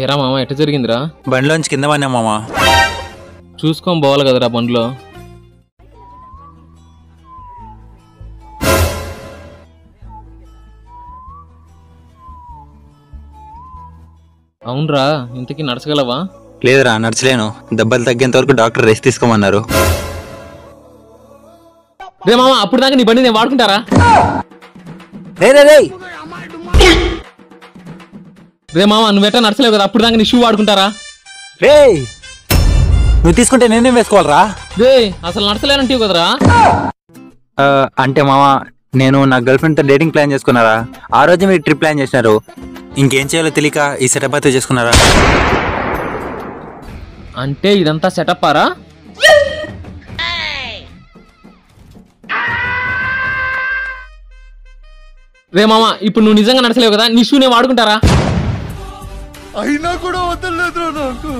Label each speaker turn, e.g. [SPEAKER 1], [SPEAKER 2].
[SPEAKER 1] ఏరా మామ ఎట్ట జరిగిందిరా?
[SPEAKER 2] బండిలోంచి కింద పడినా మామ.
[SPEAKER 1] చూసుకొని పోవాలి కదరా బండిలో. అవునరా, ఇంతకీ నడచగలవా?
[SPEAKER 2] లేదురా, నడచలేను. దెబ్బలు తగ్గేంత వరకు డాక్టర్ రెస్ట్ తీసుకోమన్నారు.
[SPEAKER 1] రే మామ, అప్పుడు దాకా నీ బండి నేను వాడుకుంటారా? రే మామ, నువ్వెట్టా నడచలేవు కదా, అప్పుడు దాకా నీ షూ వాడుకుంటారా?
[SPEAKER 2] రే, నువ్వు తీసుకుంటే నేనేం వేసుకోవాలరా?
[SPEAKER 1] రే, అసలు నడచలేనంటివి కదరా.
[SPEAKER 2] అంటే మామ, నేను నా గర్ల్ ఫ్రెండ్ తో డేటింగ్ ప్లాన్ చేసుకున్నారా. ఆ రోజు మీరు ట్రిప్ ప్లాన్ చేసినారు. ఇంకేం చేయాలో తెలియక ఈ సెటప్ అయితే చేసుకున్నారా?
[SPEAKER 1] అంటే ఇదంతా సెటప్ ఆరా? రే మామ, ఇప్పుడు నువ్వు నిజంగా నడచలేవు కదా, నీ షూ నేను వాడుకుంటారా?
[SPEAKER 3] అయినా కూడా వదలలేదు నాకు.